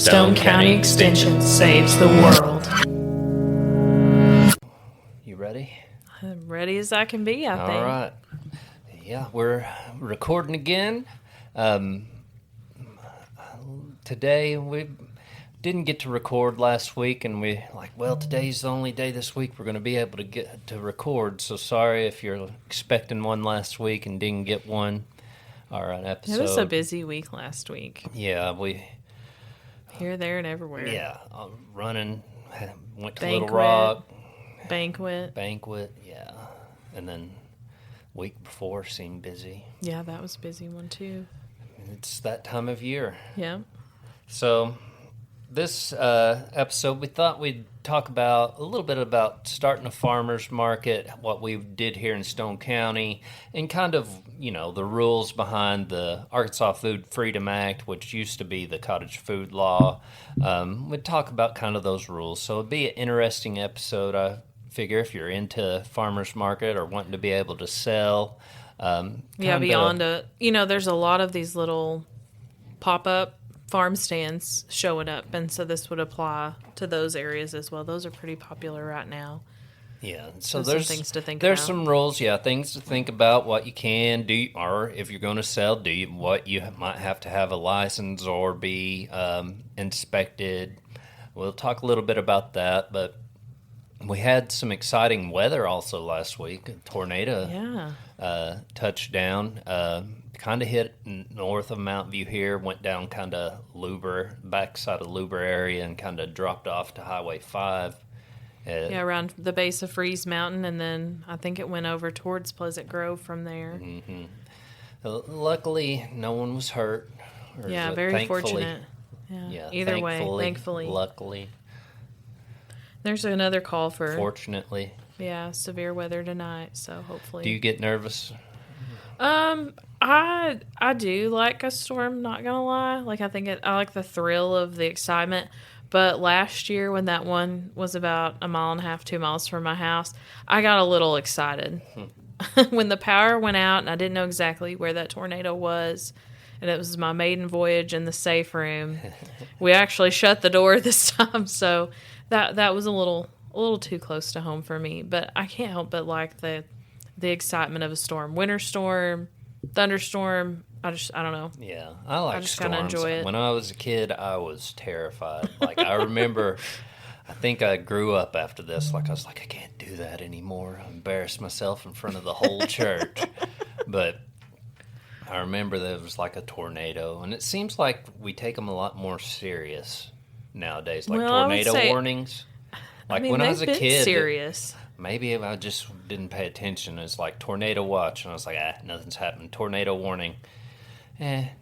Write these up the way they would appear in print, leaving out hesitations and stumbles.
Stone County Extension saves the world. You ready? I'm ready as I can be, I think. All right. Yeah, we're recording again. Today we didn't get to record last week, and today's the only day this week we're going to be able to get to record. So sorry if you're expecting one last week and didn't get one. All right, episode. It was a busy week last week. Yeah, we here, there, and everywhere. Yeah, running. Went to Banquet. Little Rock. Banquet. Yeah, and then week before seemed busy. Yeah, that was a busy one too. It's that time of year. Yeah. So this episode, we thought we'd talk about a little bit about starting a farmer's market, what we did here in Stone County, and kind of, the rules behind the Arkansas Food Freedom Act, which used to be the cottage food law. We'd talk about kind of those rules. So it'd be an interesting episode, I figure, if you're into farmer's market or wanting to be able to sell. Beyond there's a lot of these little pop-up farm stands showing up, and so this would apply to those areas as well. Those are pretty popular right now. Yeah, so there's some things to think there's about. some rules, things to think about, what you can do, or if you're going to sell, what you might have to have a license or be inspected. We'll talk a little bit about that, but we had some exciting weather also last week. A tornado touched down. Kind of hit north of Mount View here, went down kind of backside of Luber area, and kind of dropped off to Highway 5. Around the base of Freeze Mountain, and then I think it went over towards Pleasant Grove from there. Mm-hmm. Luckily, no one was hurt. Very fortunate. Yeah, either way, thankfully. Luckily. There's another call for... Fortunately. Yeah, severe weather tonight, so hopefully... Do you get nervous? I do like a storm, not gonna lie. I like the thrill of the excitement. But last year when that one was about 1.5 miles, 2 miles from my house, I got a little excited. When the power went out and I didn't know exactly where that tornado was, and it was my maiden voyage in the safe room, we actually shut the door this time, so that was a little too close to home for me. But I can't help but like the excitement of a storm. Winter storm, thunderstorm, I don't know. Yeah, I like just storms. Kind of enjoy it. When I was a kid, I was terrified. I remember, I think I grew up after this. I was like, I can't do that anymore. I embarrassed myself in front of the whole church. But I remember there was a tornado, and it seems like we take them a lot more serious nowadays. Tornado warnings. When I was a kid, serious. Maybe I just didn't pay attention. It's like tornado watch, and I was like, nothing's happening. Tornado warning. I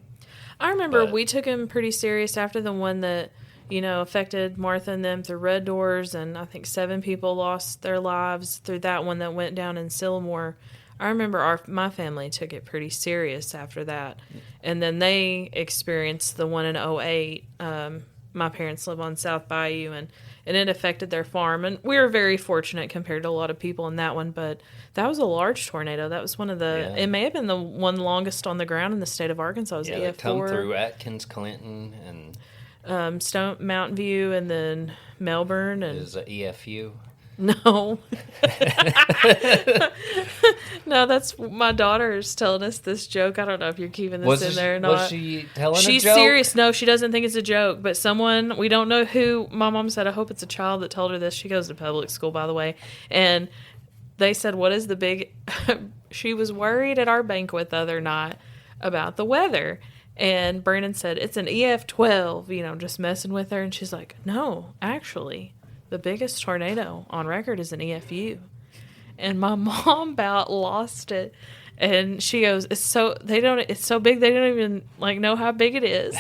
remember we took him pretty serious after the one that, affected Martha and them through Red Doors, and I think 7 people lost their lives through that one that went down in Sylamore. I remember my family took it pretty serious after that. And then they experienced the one in '08. My parents live on South Bayou, and it affected their farm. And we were very fortunate compared to a lot of people in that one, but that was a large tornado. That was one of the, it may have been the one longest on the ground in the state of Arkansas. It was EF4. They come through Atkins, Clinton, and... Mountain View, and then Melbourne. And is it EFU? No. No, that's my daughter's telling us this joke. I don't know if you're keeping this in there or not. Was she telling a joke? She's serious. No, she doesn't think it's a joke. But someone, we don't know who, my mom said, I hope it's a child that told her this. She goes to public school, by the way. And they said, what is the big... She was worried at our banquet the other night about the weather. And Brandon said, it's an EF12, just messing with her. And she's like, no, actually... The biggest tornado on record is an EFU. And my mom about lost it. And she goes, it's so big they don't even know how big it is.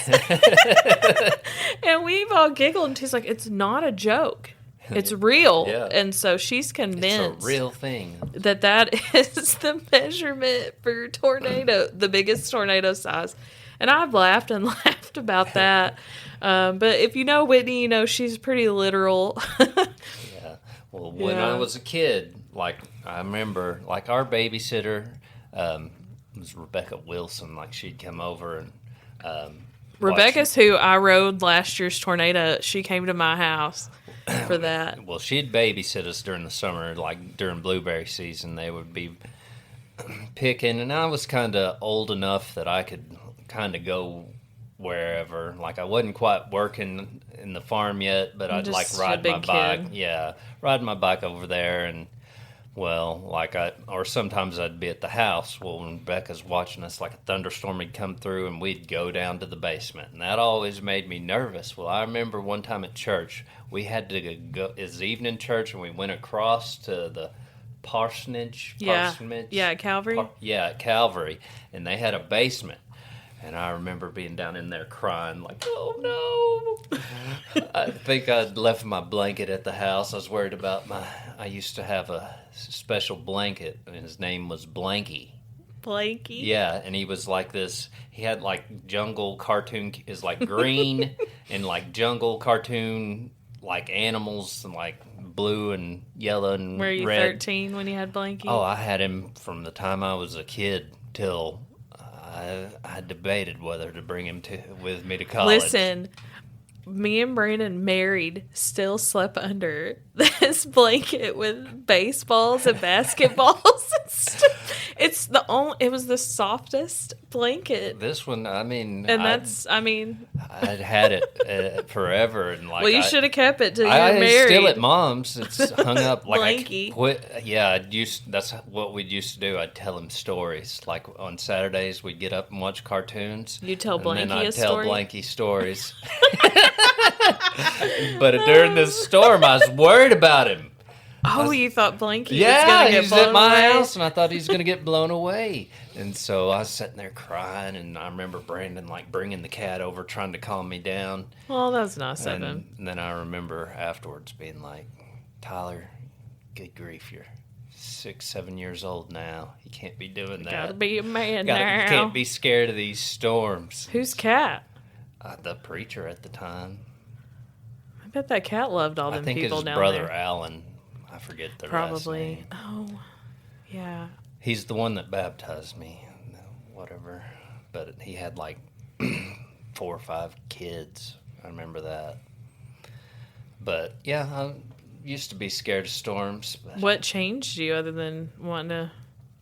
And we've all giggled, and she's like, it's not a joke. It's real. Yeah. And so she's convinced it's a real thing. that is the measurement for tornado, the biggest tornado size. And I've laughed and laughed about that. But if you know Whitney, she's pretty literal. Yeah. Well, when I was a kid, I remember, our babysitter was Rebecca Wilson. She'd come over, and Rebecca's who I rode last year's tornado. She came to my house for that. Well, she'd babysit us during the summer, like during blueberry season. They would be picking, and I was kind of old enough that I could kind of go wherever. Like, I wasn't quite working in the farm yet, but I'd like ride my bike. Yeah, ride my bike over there, and or sometimes I'd be at the house. Well, when Becca's watching us, like a thunderstorm would come through, and we'd go down to the basement, and that always made me nervous. Well, I remember one time at church, we had to go. It was evening church, and we went across to the parsonage. Yeah, at Calvary. At Calvary, and they had a basement. And I remember being down in there crying, like, oh no. I think I'd left my blanket at the house. I was worried about I used to have a special blanket, and his name was Blanky. Blanky? Yeah, and he was like this, he had like jungle cartoon, is like green, and like jungle cartoon, like animals, and like blue and yellow and red. Were you 13 when you had Blanky? Oh, I had him from the time I was a kid till... I debated whether to bring him with me to college. Listen, me and Brandon married still slept under this blanket with baseballs and basketballs and stuff. It was the softest blanket. This one, I mean, and I'd had it forever, and like, well, you should have kept it till you were married. It's still at Mom's. It's hung up like Blanky. That's what we used to do. I'd tell him stories. Like on Saturdays, we'd get up and watch cartoons. You tell Blanky and then I'd a story? tell Blanky stories. But during this storm, I was worried about him. Oh, you thought Blanky was going to get blown away? at my house, and I thought he was going to get blown away. And so I was sitting there crying, and I remember Brandon, like, bringing the cat over, trying to calm me down. Well, that's nice of him. And then I remember afterwards being like, Tyler, good grief, you're 6, 7 years old now. You can't be doing that. Gotta be a man now. You can't be scared of these storms. Whose cat? The preacher at the time. I bet that cat loved all them people down there. I think his brother, Alan. I forget the last name. Oh, yeah. He's the one that baptized me, whatever. But he had like 4 or 5 kids. I remember that. But yeah, I used to be scared of storms. What changed you other than wanting to?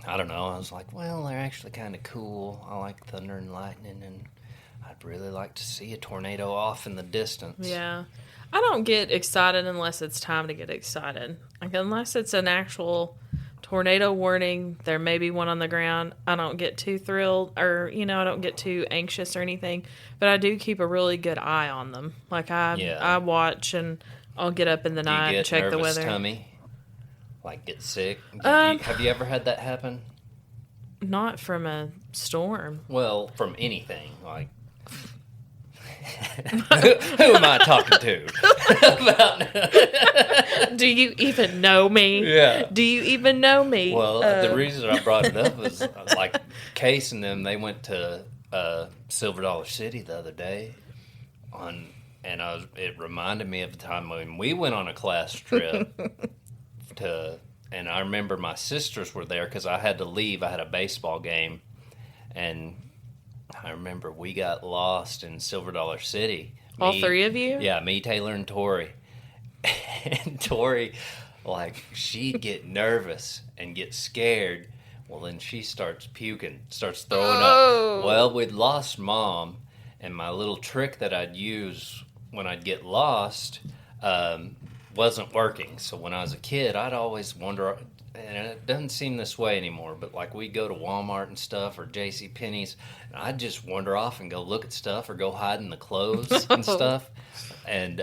I don't know. I was like, well, they're actually kind of cool. I like thunder and lightning, and I'd really like to see a tornado off in the distance. Yeah. I don't get excited unless it's time to get excited. Like, unless it's an actual tornado warning, there may be one on the ground. I don't get too thrilled or, I don't get too anxious or anything. But I do keep a really good eye on them. Like, I watch, and I'll get up in the night and check the weather. Tummy? Like, get sick? Have you ever had that happen? Not from a storm. Well, from anything. Like, who am I talking to? Do you even know me? Yeah. Do you even know me? Well, the reason I brought it up was like Case and them. They went to Silver Dollar City the other day, it reminded me of the time when we went on a class trip and I remember my sisters were there because I had to leave. I had a baseball game, and I remember we got lost in Silver Dollar City. All 3 of you? Yeah, me, Taylor, and Tori. And Tori, like, she'd get nervous and get scared. Well, then she starts puking, starts throwing up. Well, we'd lost Mom, and my little trick that I'd use when I'd get lost wasn't working. So when I was a kid, I'd always wonder... And it doesn't seem this way anymore, but like we'd go to Walmart and stuff or JCPenney's, and I'd just wander off and go look at stuff or go hide in the clothes and stuff. And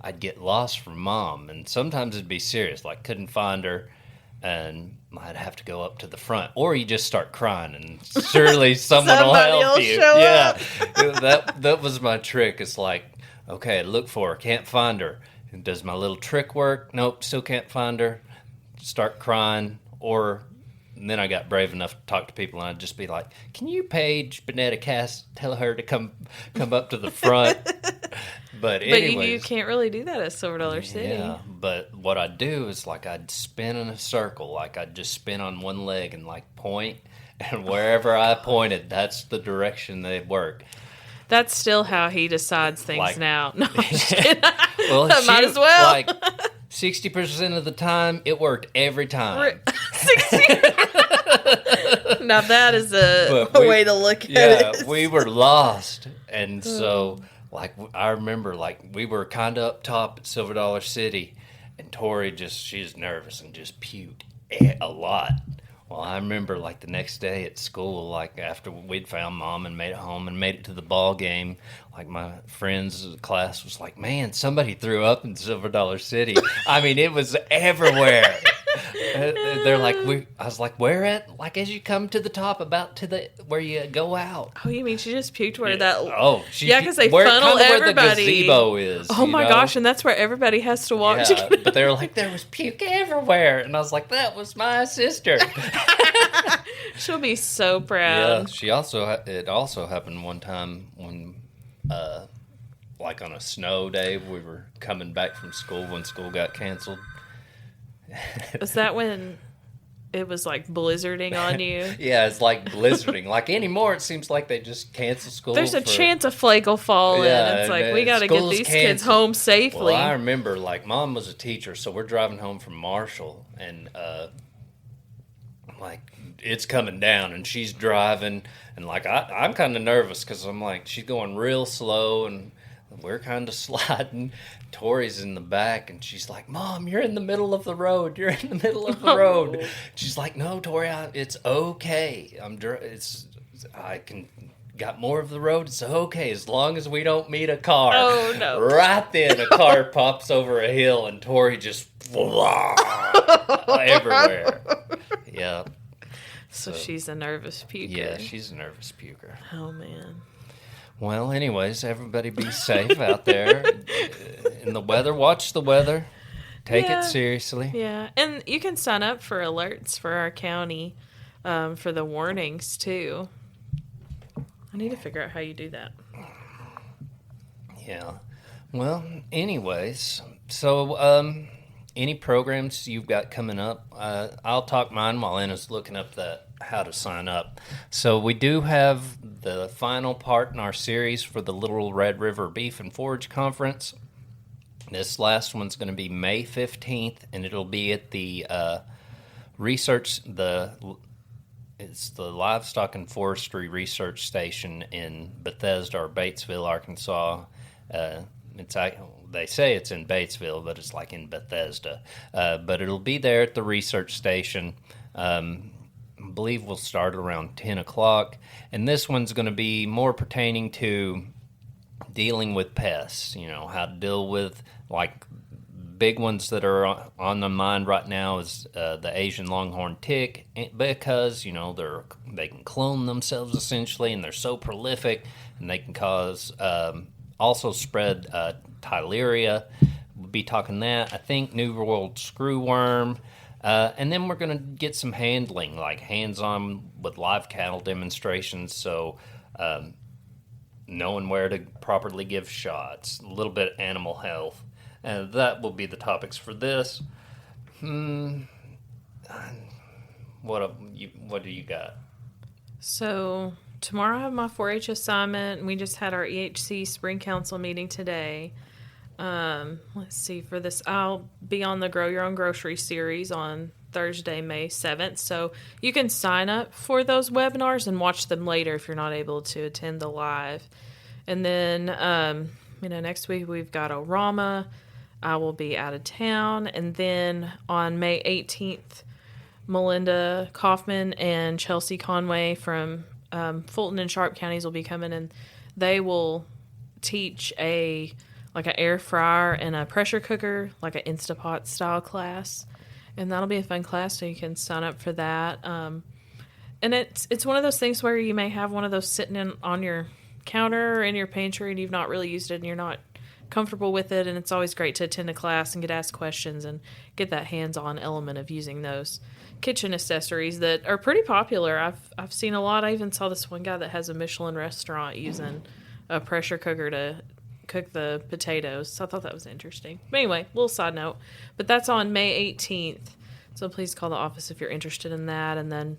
I'd get lost from Mom. And sometimes it'd be serious, like couldn't find her, and I'd have to go up to the front. Or you just start crying, and surely someone will help you. Yeah, that was my trick. It's like, okay, I look for her, can't find her. And does my little trick work? Nope, still can't find her. Start crying, and then I got brave enough to talk to people, and I'd just be like, can you page Bonetta Cass, tell her to come up to the front? But you can't really do that at Silver Dollar City. Yeah, but what I'd do is like I'd spin in a circle, like I'd just spin on one leg and like point, and wherever I pointed, that's the direction they'd work. That's still how he decides things Like- now. No, I'm just kidding. Well, Might as well. Like 60% of the time, it worked every time. 60. Now that is a But way to look at Yeah, it. we were lost, and so like I remember, like we were kind of up top at Silver Dollar City, and Tori she's nervous and just puked a lot. Well, I remember like the next day at school, like after we'd found Mom and made it home and made it to the ball game, like my friends' class was like, "Man, somebody threw up in Silver Dollar City." I mean, it was everywhere. They're like, I was like, "Where at?" Like as you come to the top, about to the where you go out. Oh, you mean she just puked where because they where, funnel kinda everybody. Where the gazebo is. Oh my gosh, and that's where everybody has to walk to Yeah, get but they were like, there was puke everywhere, and I was like, that was my sister. She'll be so Yeah, proud. it also happened one time when, like on a snow day, we were coming back from school when school got canceled. Was that when it was like blizzarding on you? Yeah, it's like blizzarding. Like anymore, it seems like they just cancel school. There's a chance a flake will fall Yeah, in. It's like, and, we got to get school's these kids canceled. home safely. Well, I remember, like, Mom was a teacher, so we're driving home from Marshall, and, like, it's coming down, and she's driving, and, like, I'm kind of nervous, because I'm like, she's going real slow, and we're kind of sliding. Tori's in the back, and she's like, Mom, you're in the middle of the road. You're in the middle of the road. She's like, no, Tori, it's okay. I can... got more of the road, it's okay as long as we don't meet a car. Oh, no. Right then, a car pops over a hill, and Tori just everywhere. Yeah. So she's a nervous puker. Yeah, she's a nervous puker. Oh, man. Well, anyways, everybody be safe out there. In the weather, watch the weather. Take it seriously. Yeah, and you can sign up for alerts for our county for the warnings, too. I need to figure out how you do that. Yeah. Well, anyways, so any programs you've got coming up? I'll talk mine while Anna's looking up how to sign up. So we do have the final part in our series for the Little Red River Beef and Forage Conference. This last one's going to be May 15th, and it'll be at the It's the Livestock and Forestry Research Station in Bethesda or Batesville, Arkansas. They say it's in Batesville, but it's like in Bethesda. But it'll be there at the research station. I believe we'll start around 10 o'clock. And this one's going to be more pertaining to dealing with pests, how to deal with, like, big ones that are on the mind right now is the Asian longhorn tick, because they can clone themselves essentially, and they're so prolific, and they can cause also spread Theileria. We'll be talking that. I think New World screwworm, and then we're going to get some handling, like hands-on with live cattle demonstrations. So. Knowing where to properly give shots, a little bit of animal health. And that will be the topics for this. What do you got? So tomorrow I have my 4-H assignment, and we just had our EHC Spring Council meeting today. Let's see, for this, I'll be on the Grow Your Own Grocery series on Thursday, May 7th. So you can sign up for those webinars and watch them later if you're not able to attend the live. And then, next week we've got Orama. I will be out of town. And then on May 18th, Melinda Kaufman and Chelsea Conway from Fulton and Sharp counties will be coming, and they will teach an air fryer and a pressure cooker, like an Instapot style class. And that'll be a fun class, so you can sign up for that. And it's one of those things where you may have one of those sitting on your counter or in your pantry, and you've not really used it, and you're not comfortable with it. And it's always great to attend a class and get asked questions and get that hands-on element of using those kitchen accessories that are pretty popular. I've seen a lot. I even saw this one guy that has a Michelin restaurant using a pressure cooker to cook the potatoes. So I thought that was interesting. But anyway, little side note. But that's on May 18th. So please call the office if you're interested in that. And then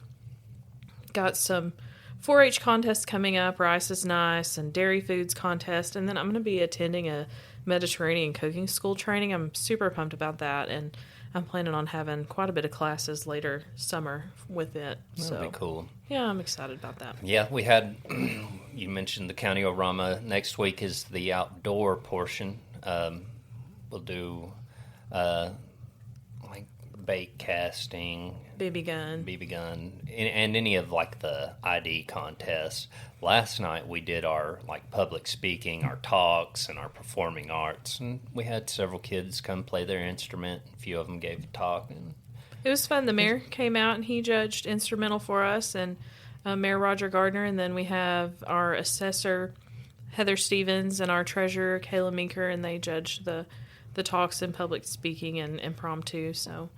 got some 4-H contest coming up. Rice is Nice and Dairy Foods contest. And then I'm going to be attending a Mediterranean cooking school training. I'm super pumped about that. And I'm planning on having quite a bit of classes later summer with it. That'll be cool. Yeah, I'm excited about that. Yeah, we had, you mentioned the County-O-Rama. Next week is the outdoor portion. We'll do like bait casting, BB gun, and any of like the ID contests. Last night we did our like public speaking, our talks, and our performing arts, and we had several kids come play their instrument. A few of them gave a talk, and it was fun. The mayor came out and he judged instrumental for us, and Mayor Roger Gardner, and then we have our assessor Heather Stevens and our treasurer Kayla Meeker, and they judged the talks and public speaking and impromptu. So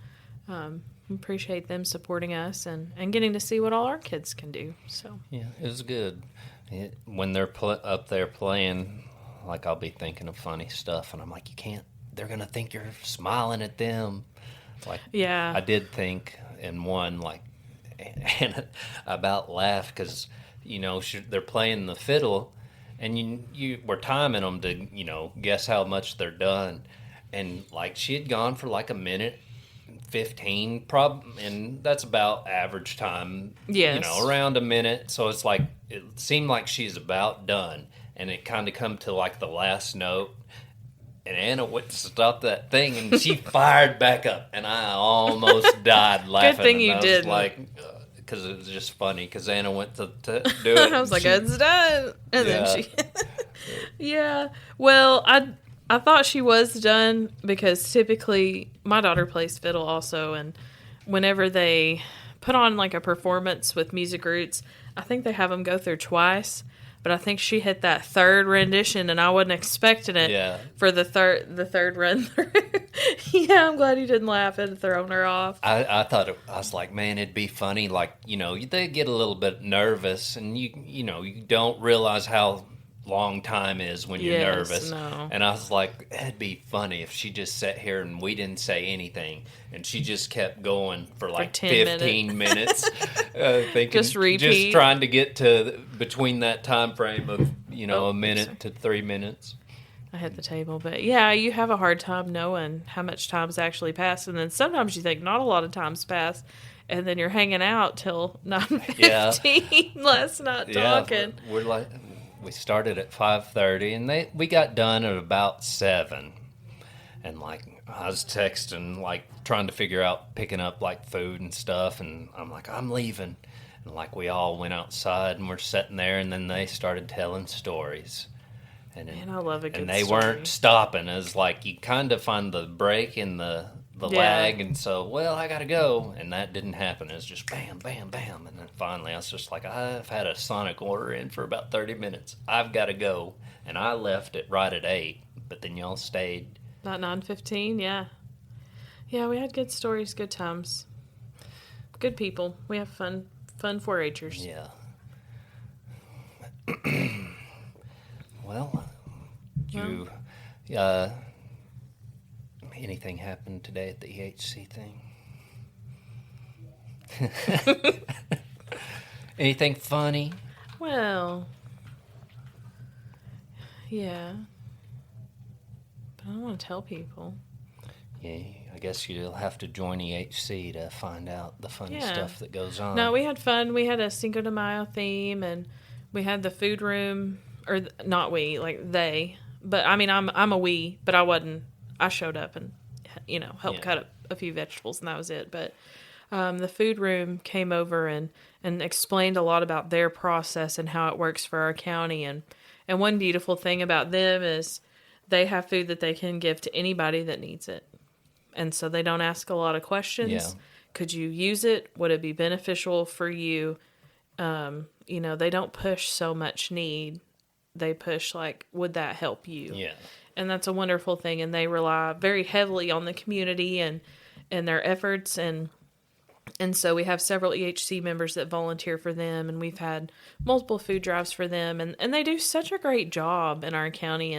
appreciate them supporting us and getting to see what all our kids can do. So yeah, it was good. When they're up there playing, like I'll be thinking of funny stuff, and I'm like, you can't. They're gonna think you're smiling at them. Like, yeah, I did think in one, like, and I about laughed because, you know, they're playing the fiddle, and you were timing them to, you know, guess how much they're done, and like she had gone for like a minute 15, and that's about average time. Yes. You know, around a minute. So it's like it seemed like she's about done, and it kind of come to like the last note. And Anna went to stop that thing, and she fired back up, and I almost died laughing. Good thing you did. didn't. Like, because it was just funny. Because Anna went to do it. I was like, it's done, and then she. Yeah. Well, I thought she was done because typically my daughter plays fiddle also, and whenever they put on like a performance with Music Roots, I think they have them go through twice. But I think she hit that third rendition, and I wasn't expecting it for the third run through. Yeah, I'm glad you didn't laugh at throwing her off. I thought I was like, man, it'd be funny. Like, you know, they get a little bit nervous, and you know, you don't realize how long time is when you're nervous. No. And I was like, it'd be funny if she just sat here and we didn't say anything, and she just kept going for like 15 minutes, thinking, just repeat, just trying to get to between that time frame of, you know, a minute to 3 minutes. I hit the table, but yeah, you have a hard time knowing how much time's actually passed, and then sometimes you think not a lot of time's passed, and then you're hanging out till 9:15 last night talking. Yeah, we're like. We started at 5:30, and we got done at about 7. And like I was texting, like trying to figure out picking up like food and stuff, and I'm like, I'm leaving. And like we all went outside and we're sitting there, and then they started telling stories. And then, I love a good and they story. weren't stopping. It was like you kind of find the break in the lag, and so, well, I gotta go, and that didn't happen. It was just bam, bam, bam, and then finally I was just like, I've had a Sonic order in for about 30 minutes. I've got to go, and I left it right at 8, but then y'all stayed. About 9:15, yeah. Yeah, we had good stories, good times. Good people. We have fun 4-H'ers. Yeah. Well, anything happened today at the EHC thing? Anything funny? Well, yeah. But I don't want to tell people. Yeah, I guess you'll have to join EHC to find out the funny stuff that goes on. No, we had fun. We had a Cinco de Mayo theme, and we had the food room, or not we, like they. But I mean, I'm a we, but I wasn't. I showed up and, you know, helped cut up a few vegetables, and that was it. But the food room came over and explained a lot about their process and how it works for our county. And one beautiful thing about them is they have food that they can give to anybody that needs it. And so they don't ask a lot of questions. Yeah. Could you use it? Would it be beneficial for you? You know, they don't push so much need. They push like, would that help you? Yeah. And that's a wonderful thing. And they rely very heavily on the community and their efforts. And so we have several EHC members that volunteer for them. And we've had multiple food drives for them. And they do such a great job in our county.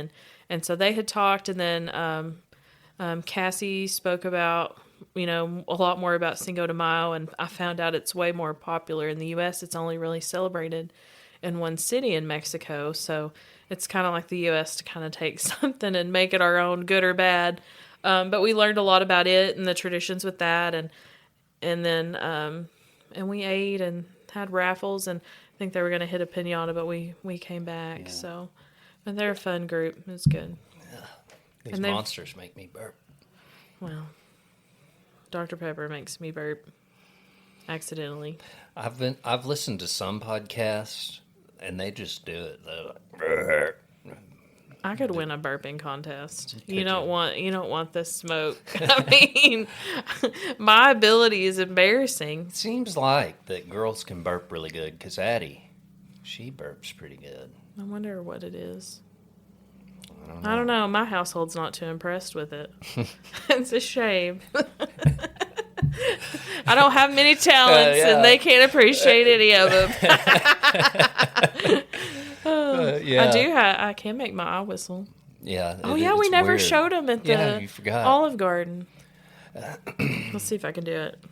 And so they had talked. And then Cassie spoke about a lot more about Cinco de Mayo, and I found out it's way more popular in the U.S. It's only really celebrated in one city in Mexico, so it's kind of like the U.S. to kind of take something and make it our own, good or bad. But we learned a lot about it and the traditions with that, and then and we ate and had raffles, and I think they were going to hit a pinata, but we came back. Yeah. So, but they're a fun group. It was good. Yeah. These monsters make me burp. Well, Dr. Pepper makes me burp accidentally. I've listened to some podcasts, and they just do it. They're like, I could win a burping contest. You don't want this smoke. I mean, my ability is embarrassing. It seems like that girls can burp really good, because Addie, she burps pretty good. I wonder what it is. I don't know. My household's not too impressed with it. It's a shame. I don't have many talents, and they can't appreciate any of them. I can make my eye whistle. Yeah. We never weird. showed them at the you forgot. Olive Garden. Let's see if I can do it.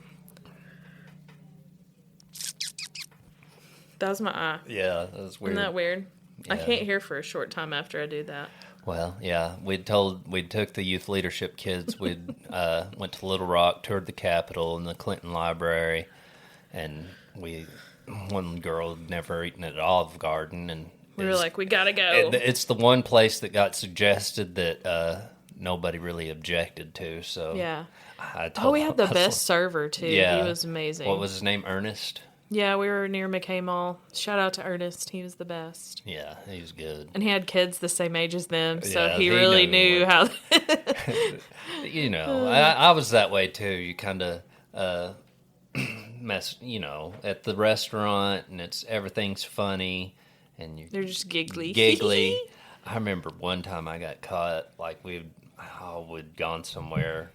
That was my eye. Yeah, that was weird. Isn't that weird? Yeah. I can't hear for a short time after I do that. Well, yeah, we took the youth leadership kids. We went to Little Rock, toured the Capitol and the Clinton Library, and one girl had never eaten at Olive Garden, and we were like, we gotta go. It's the one place that got suggested that nobody really objected to. So yeah, we had the best server too. Yeah, he was amazing. What was his name? Ernest. Yeah, we were near McKay Mall. Shout out to Ernest. He was the best. Yeah, he was good. And he had kids the same age as them, so he really knew how... I was that way too. You kind of mess, at the restaurant, and everything's funny, and they're just giggly. I remember one time I got caught, like we'd gone somewhere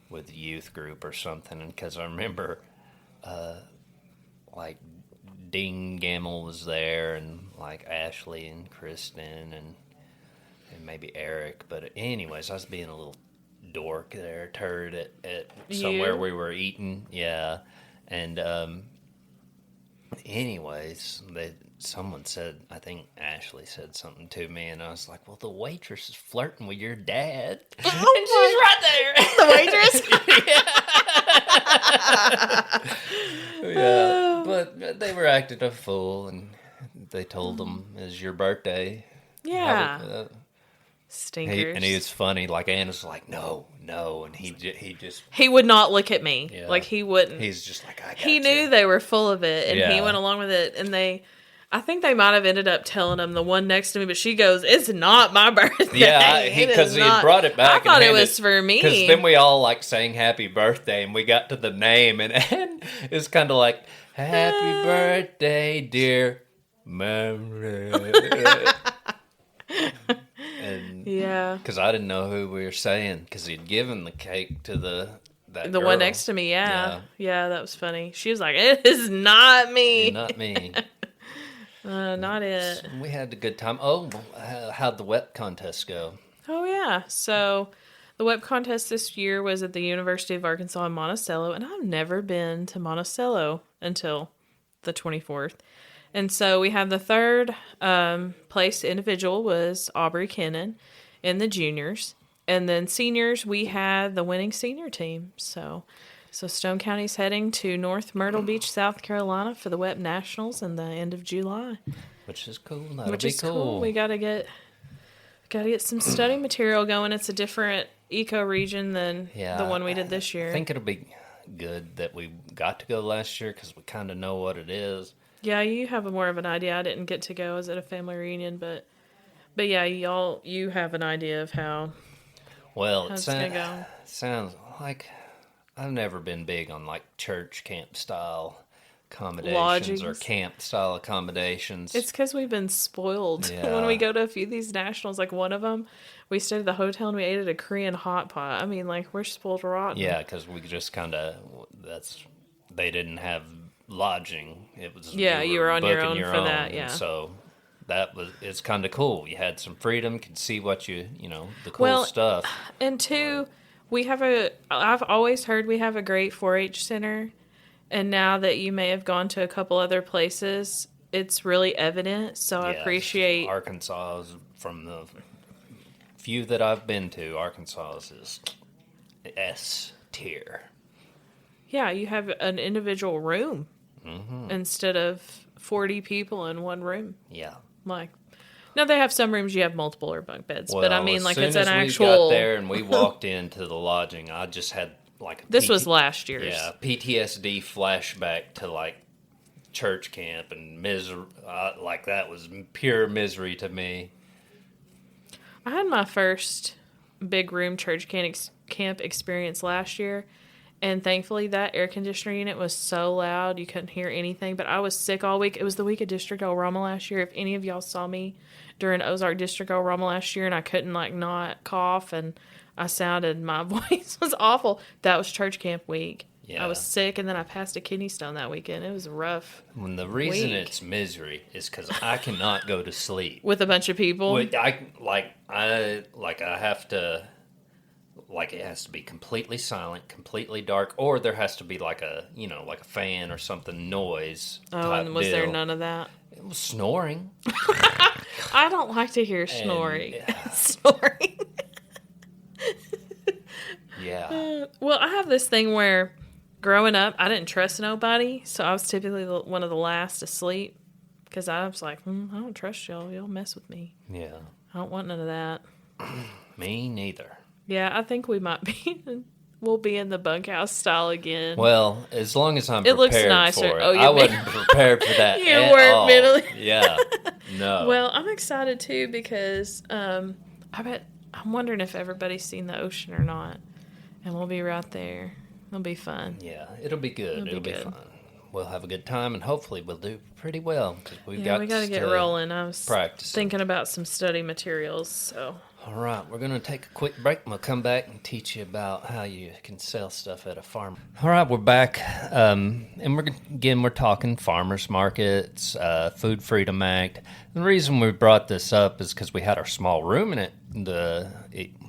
with a youth group or something, and because I remember... like Dean Gamble was there, and like Ashley and Kristen and maybe Eric. But anyways, I was being a little dork there, turd at somewhere we were eating. Yeah. And anyways, someone said, I think Ashley said something to me, and I was like, well, the waitress is flirting with your dad. Oh, and she's right there. The waitress? Yeah, but they were acting a fool, and they told him it's your birthday. Yeah. Stinkers. And he was funny. Like, Anna's like, no, and he just... He would not look at me. Yeah. Like, he wouldn't. He's just like, I got He knew they were full of it, and he went along with it, and I think they might have ended up telling him, the one next to me, but she goes, it's not my birthday. Yeah, because he brought it back. I thought it was for me. Because then we all like sang happy birthday, and we got to the name, and it's kind of like, happy birthday, dear Mary. And yeah. Because I didn't know who we were saying, because he'd given the cake to the girl. One next to me, yeah. Yeah, that was funny. She was like, it is not me. Not me. Not it. We had a good time. Oh, how'd the WEP contest go? Oh, yeah. So the WEP contest this year was at the University of Arkansas in Monticello, and I've never been to Monticello until the 24th. And so we have the third place individual was Aubrey Kennan in the juniors. And then seniors, we had the winning senior team. So Stone County's heading to North Myrtle Beach, South Carolina for the WEP Nationals in the end of July. Which is cool. That'll be cool. We gotta get some study material going. It's a different eco-region than the one we did this year. I think it'll be good that we got to go last year, because we kind of know what it is. Yeah, you have more of an idea. I didn't get to go. I was at a family reunion, but yeah, you have an idea of how it's gonna go. Sounds like I've never been big on like church camp style accommodations or camp style accommodations. It's because we've been spoiled. Yeah. When we go to a few of these nationals, like one of them, we stayed at the hotel and we ate at a Korean hot pot. I mean, like, we're spoiled rotten. Yeah, because we just they didn't have lodging. It was you were on your own for that. Yeah, so it's kind of cool. You had some freedom, could see what the cool stuff. And two, I've always heard we have a great 4-H center. And now that you may have gone to a couple other places, it's really evident. So I appreciate Arkansas is, from the few that I've been to, Arkansas is S tier. Yeah, you have an individual room instead of 40 people in one room. Yeah. Like, now they have some rooms you have multiple or bunk beds, Well, but I mean, like, it's an as actual. we got there and we walked into the lodging, I just had like This was last year's. Yeah, PTSD flashback to like church camp and misery. Like that was pure misery to me. I had my first big room church camp experience last year, and thankfully that air conditioner unit was so loud you couldn't hear anything. But I was sick all week. It was the week of District El Rama last year. If any of y'all saw me during Ozark District El Rama last year, and I couldn't like not cough and my voice was awful. That was church camp week. Yeah. I was sick, and then I passed a kidney stone that weekend. It was rough. When the reason it's misery is because I cannot go to sleep with a bunch of people. I have to. Like it has to be completely silent, completely dark, or there has to be like a fan or something noise. Oh, and was there none of that? It was snoring. I don't like to hear snoring. Snoring. Yeah. Well, I have this thing where growing up, I didn't trust nobody, so I was typically one of the last to sleep because I was like, I don't trust y'all. Y'all mess with me. Yeah. I don't want none of that. Me neither. Yeah, I think we'll be in the bunkhouse style again. Well, as long as I'm prepared looks nicer. for it. I wasn't prepared for that you weren't all. Mentally. Yeah. No. Well, I'm excited too because I'm wondering if everybody's seen the ocean or not. And we'll be right there. It'll be fun. Yeah, it'll be good. It'll be fun. We'll have a good time, and hopefully we'll do pretty well. We got to get rolling. I was practicing. Thinking about some study materials. So. All right, we're going to take a quick break, and we'll come back and teach you about how you can sell stuff at a farm. All right, we're back, and we're talking farmers markets, Food Freedom Act. And the reason we brought this up is because we had our small ruminant.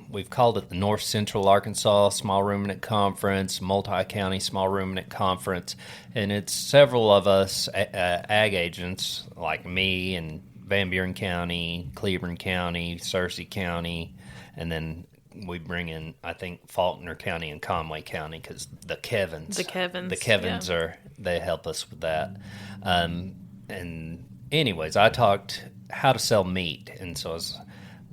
We've called it the North Central Arkansas Small Ruminant Conference, Multi-County Small Ruminant Conference, and it's several of us ag agents like me and Van Buren County, Cleburne County, Searcy County, and then we bring in, I think, Faulkner County and Conway County because the Kevins they help us with that. And anyways, I talked how to sell meat, and so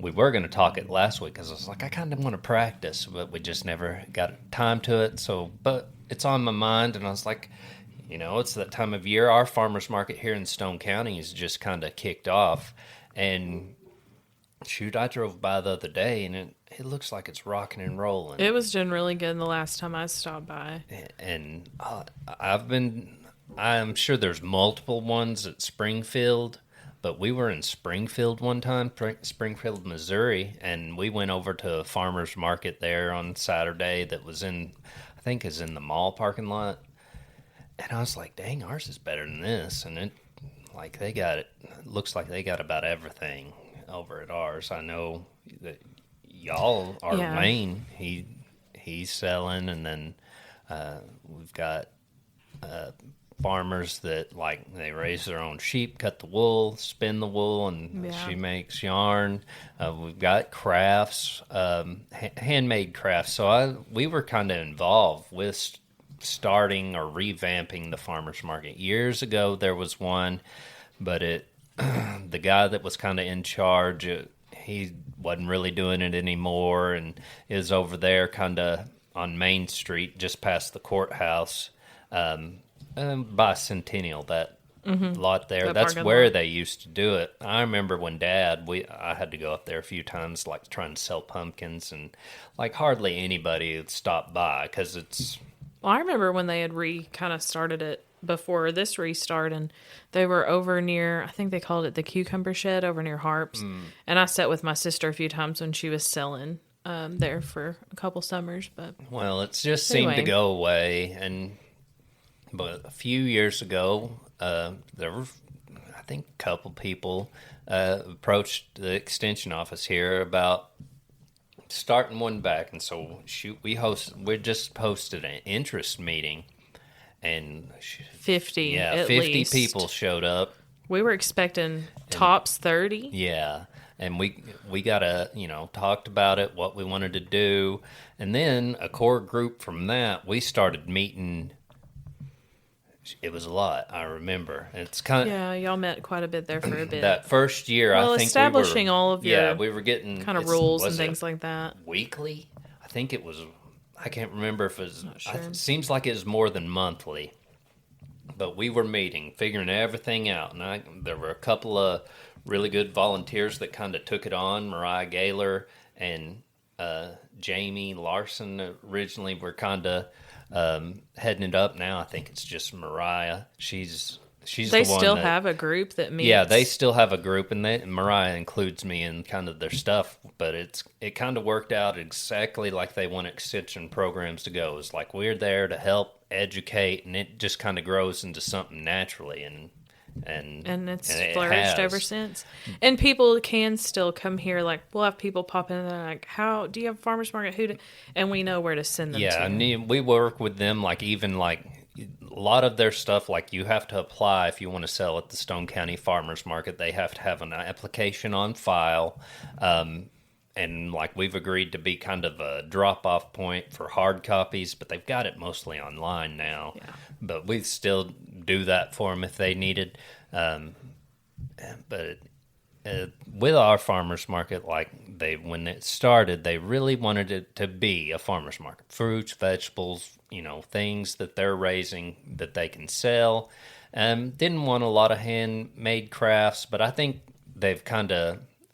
we were going to talk it last week because I was like, I kind of want to practice, but we just never got time to it. So, but it's on my mind, and I was like, it's that time of year. Our farmers market here in Stone County is just kind of kicked off, and shoot, I drove by the other day, and it looks like it's rocking and rolling. It was doing really good the last time I stopped by. And I'm sure there's multiple ones at Springfield. But we were in Springfield one time, Springfield, Missouri, and we went over to a farmer's market there on Saturday that was in the mall parking lot. And I was like, dang, ours is better than this. And looks like they got about everything over at ours. I know that y'all are Wayne. He's selling, and then we've got farmers that they raise their own sheep, cut the wool, spin the wool, and she makes yarn. We've got crafts, handmade crafts. So we were kind of involved with starting or revamping the farmers market. Years ago there was one, but the guy that was kind of in charge, he wasn't really doing it anymore, and is over there kind of on Main Street just past the courthouse. By Centennial, that lot there. That's where they used to do it. I remember when I had to go up there a few times, trying to sell pumpkins, and hardly anybody would stop by because it's. Well, I remember when they had kind of started it before this restart, and they were over near, I think they called it the Cucumber Shed over near Harps, and I sat with my sister a few times when she was selling there for a couple summers. But it just seemed to go away, But a few years ago, there were, I think, a couple people approached the extension office here about starting one back, and so we just hosted an interest meeting, and 50 at 50 least. people showed up. We were expecting tops 30. Yeah, and we got talked about it, what we wanted to do, and then a core group from that, we started meeting. It was a lot, I remember. It's kind of, yeah, y'all met quite a bit there for a bit. That first year, well, I think establishing all of your we were getting kind of rules and things like that. Weekly, I think it was. I can't remember if it was. Not sure. It seems like it was more than monthly, but we were meeting, figuring everything out, and there were a couple of really good volunteers that kind of took it on. Mariah Gaylor and Jamie Larson originally were kind of heading it up. Now I think it's just Mariah. She's they the one still that, have a group that meets. Yeah, they still have a group, and Mariah includes me in kind of their stuff. But it kind of worked out exactly like they want extension programs to go. It's like we're there to help educate, and it just kind of grows into something naturally, and it's flourished ever since. And people can still come here. Like we'll have people pop in and they're like, "How do you have a farmers market? And we know where to send them. Yeah, to. and we work with them. Like even like a lot of their stuff, like you have to apply if you want to sell at the Stone County Farmers Market. They have to have an application on file. And like we've agreed to be kind of a drop-off point for hard copies, but they've got it mostly online now. Yeah. But we still do that for them if they needed. But with our farmers market, like when it started, they really wanted it to be a farmers market. Fruits, vegetables, things that they're raising that they can sell. Didn't want a lot of handmade crafts, but I think they've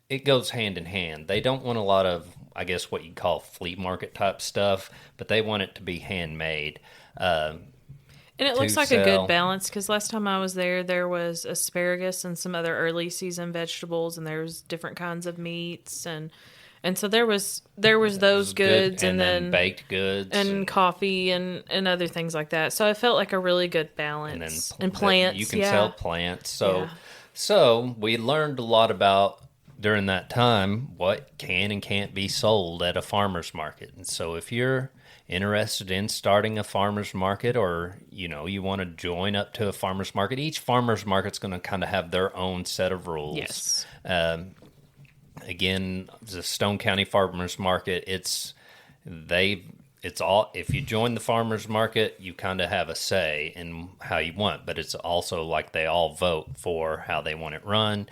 it goes hand in hand. They don't want a lot of, I guess, what you'd call flea market type stuff, but they want it to be handmade. And it looks like a good balance, because last time I was there was asparagus and some other early season vegetables, and there was different kinds of meats, and so there was those goods, and then baked goods and coffee and other things like that. So it felt like a really good balance. And plants, you can sell plants. So we learned a lot about during that time what can and can't be sold at a farmer's market. And so if you're interested in starting a farmer's market, or you want to join up to a farmer's market, each farmer's market's going to kind of have their own set of rules. Yes. Again, the Stone County Farmers Market, it's all, if you join the farmers market, you kind of have a say in how you want, but it's also like they all vote for how they want it run.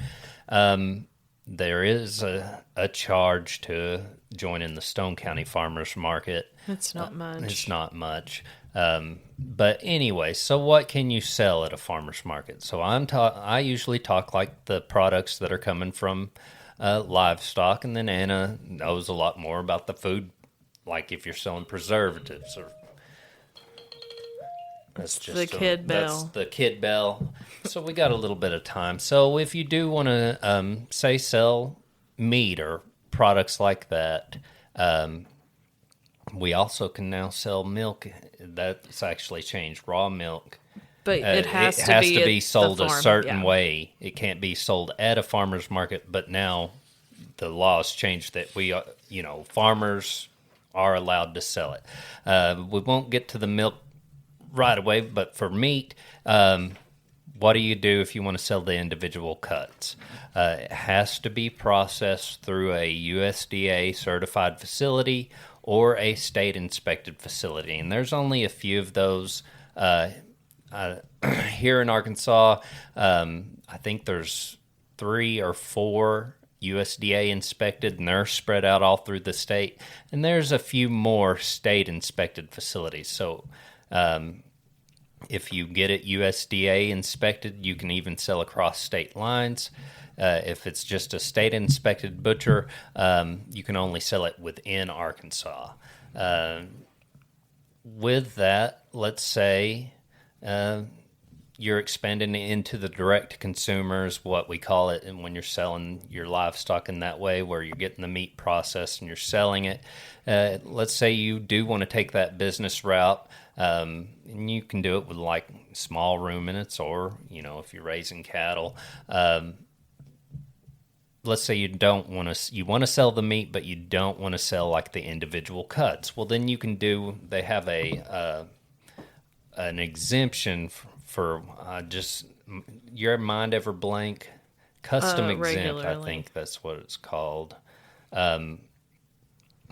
There is a charge to join in the Stone County Farmers Market. It's not much. It's not much. But anyway, so what can you sell at a farmer's market? So I usually talk like the products that are coming from livestock, and then Anna knows a lot more about the food, like if you're selling preservatives or. That's just the kid bell. That's the kid bell. So we got a little bit of time. So if you do want to, sell meat or products like that, we also can now sell milk. That's actually changed. Raw milk. But it has to be sold a certain way. It can't be sold at a farmer's market, but now the laws changed that farmers are allowed to sell it. We won't get to the milk right away, but for meat, what do you do if you want to sell the individual cuts? It has to be processed through a USDA certified facility or a state inspected facility, and there's only a few of those here in Arkansas. I think there's 3 or 4 USDA inspected, and they're spread out all through the state, and there's a few more state inspected facilities. So if you get it USDA inspected, you can even sell across state lines. If it's just a state inspected butcher, you can only sell it within Arkansas. With that, let's say you're expanding into the direct to consumers, what we call it, and when you're selling your livestock in that way, where you're getting the meat processed and you're selling it. Let's say you do want to take that business route, and you can do it with like small ruminants, or if you're raising cattle. let's say you don't want to, you want to sell the meat, but you don't want to sell like the individual cuts. Well, then you can do. They have an exemption for just your mind ever blank, custom exempt. Regularly. I think that's what it's called.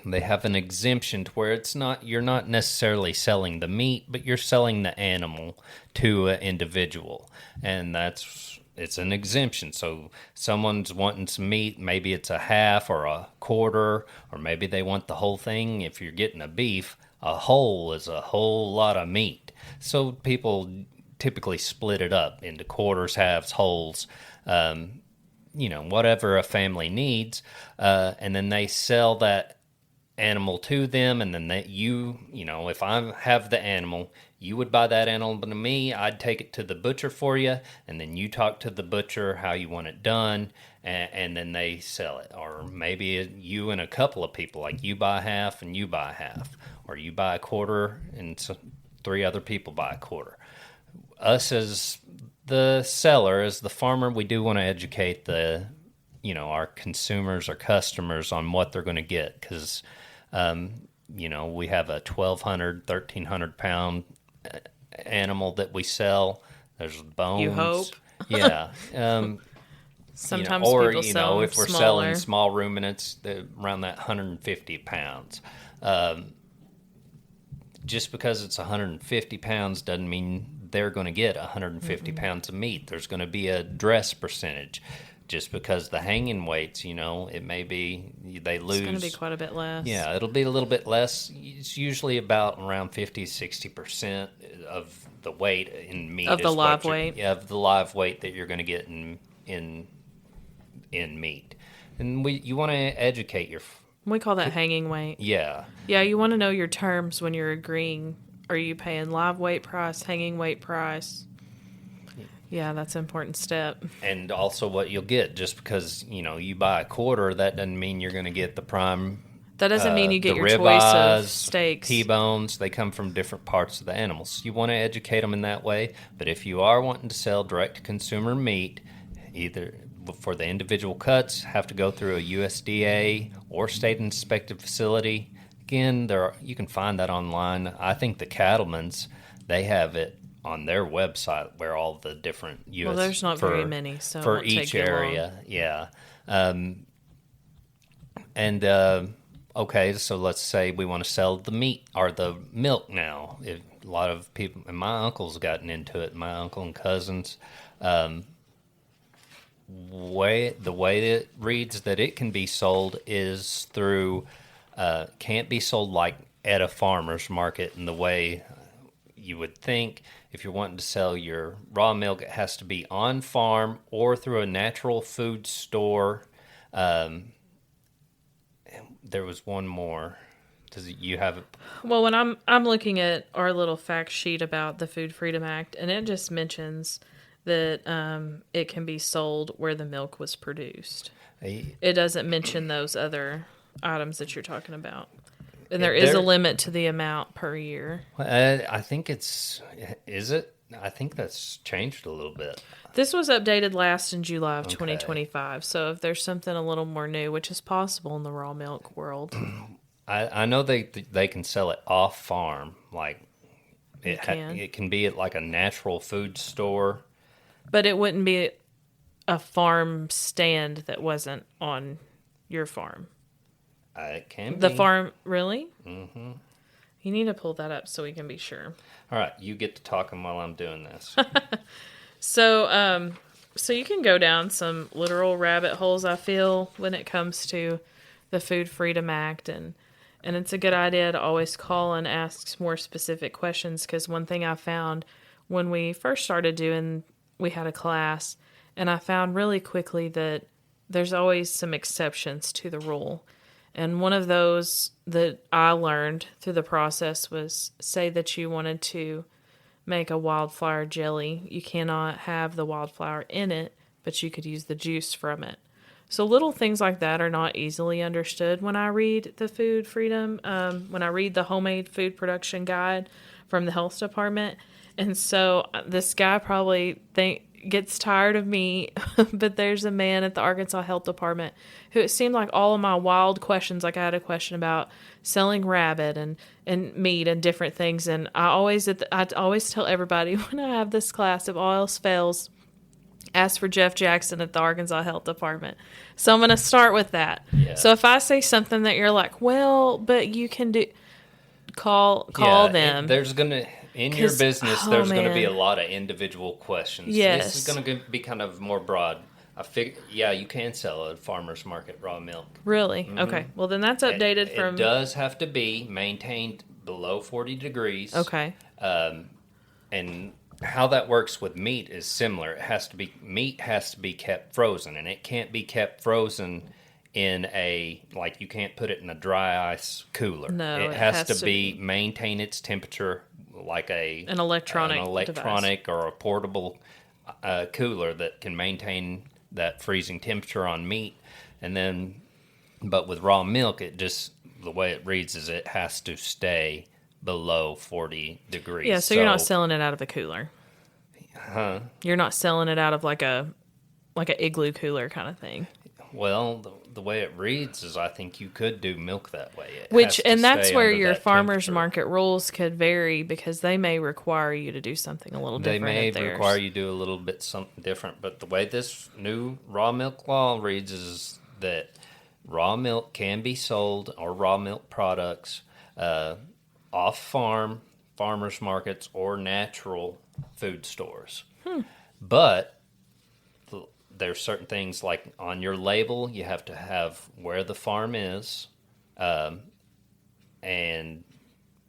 They have an exemption to where it's not, you're not necessarily selling the meat, but you're selling the animal to an individual, and it's an exemption. So someone's wanting some meat, maybe it's a half or a quarter, or maybe they want the whole thing. If you're getting a beef, a whole is a whole lot of meat. So people typically split it up into quarters, halves, wholes, whatever a family needs, and then they sell that animal to them, and then if I have the animal, you would buy that animal to me, I'd take it to the butcher for you, and then you talk to the butcher how you want it done, and then they sell it. Or maybe you and a couple of people, like you buy half and you buy half, or you buy a quarter and three other people buy a quarter. Us as the seller, as the farmer, we do want to educate our consumers or customers on what they're going to get, because we have a 1,200, 1,300 pound animal that we sell. There's bones. You hope. Yeah. Sometimes people sell if we're smaller. selling small ruminants, around that 150 pounds. Just because it's 150 pounds doesn't mean they're going to get 150 pounds of meat. There's going to be a dress percentage. Just because the hanging weights, it may be they lose. It's going to be quite a bit less. Yeah, it'll be a little bit less. It's usually about around 50-60% of the weight in meat. Of the live weight. Yeah, of the live weight that you're going to get in meat. And you want to educate your. We call that hanging weight. Yeah. Yeah, you want to know your terms when you're agreeing. Are you paying live weight price, hanging weight price? Yeah, that's an important step. And also what you'll get, just because, you buy a quarter, that doesn't mean you're going to get the prime. That doesn't mean you get your choice of steaks. T-bones, they come from different parts of the animals. You want to educate them in that way, but if you are wanting to sell direct-to-consumer meat, either for the individual cuts, have to go through a USDA or state-inspected facility. Again, you can find that online. I think the Cattlemen's, they have it on their website where all the different U.S. Well, there's not very many, so for it won't each take you area, long. yeah. Okay, so let's say we want to sell the meat or the milk now. A lot of people, and my uncle's gotten into it. My uncle and cousins. The way it reads that it can be sold is through. Can't be sold like at a farmer's market in the way you would think. If you're wanting to sell your raw milk, it has to be on farm or through a natural food store. There was one more. Does you have it? Well, when I'm looking at our little fact sheet about the Food Freedom Act, and it just mentions that it can be sold where the milk was produced. It doesn't mention those other items that you're talking about. And there is a limit to the amount per year. I think is it? I think that's changed a little bit. This was updated last in July of 2025. So if there's something a little more new, which is possible in the raw milk world. I know they can sell it off farm. Like it can be at like a natural food store. But it wouldn't be a farm stand that wasn't on your farm. It can be. The farm, really? Mm-hmm. You need to pull that up so we can be sure. All right, you get to talking while I'm doing this. So you can go down some literal rabbit holes, I feel, when it comes to the Food Freedom Act. And it's a good idea to always call and ask more specific questions, because one thing I found when we first started we had a class, and I found really quickly that there's always some exceptions to the rule. And one of those that I learned through the process was, say that you wanted to make a wildflower jelly. You cannot have the wildflower in it, but you could use the juice from it. So little things like that are not easily understood when I read the Food Freedom, when I read the Homemade Food Production Guide from the Health Department. And so this guy probably gets tired of me, but there's a man at the Arkansas Health Department who it seemed like all of my wild questions, like I had a question about selling rabbit and meat and different things. And I always tell everybody when I have this class, if all else fails, ask for Jeff Jackson at the Arkansas Health Department. So I'm going to start with that. Yeah. So if I say something that you're like, well, but you can do, call them. There's going to, in your business, there's going to be a lot of individual questions. Yes. This is going to be kind of more broad. I figure, yeah, you can sell at a farmer's market raw milk. Really? Mm-hmm. Okay. Well, then that's updated from... It does have to be maintained below 40 degrees. Okay. And how that works with meat is similar. Meat has to be kept frozen, and it can't be kept frozen in you can't put it in a dry ice cooler. No, it has to be maintain its temperature like an electronic or a portable cooler that can maintain that freezing temperature on meat. And then, but with raw milk, the way it reads is it has to stay below 40 degrees. Yeah, so you're not selling it out of the cooler. Huh? You're not selling it out of like a igloo cooler kind of thing. Well, the way it reads is I think you could do milk that way. That's where your farmer's market rules could vary because they may require you to do something a little different. They may require you to do a little bit something different. But the way this new raw milk law reads is that raw milk can be sold, or raw milk products, off-farm, farmers markets, or natural food stores. But there's certain things like on your label, you have to have where the farm is, and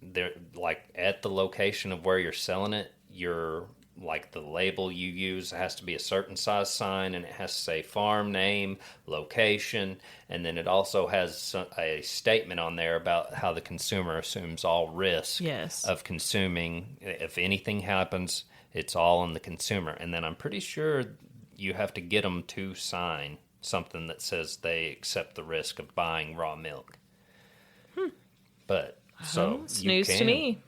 they're like at the location of where you're selling it. The label you use has to be a certain size sign, and it has to say farm name, location, and then it also has a statement on there about how the consumer assumes all risk of consuming. If anything happens, it's all on the consumer. And then I'm pretty sure you have to get them to sign something that says they accept the risk of buying raw milk. But it's news to me.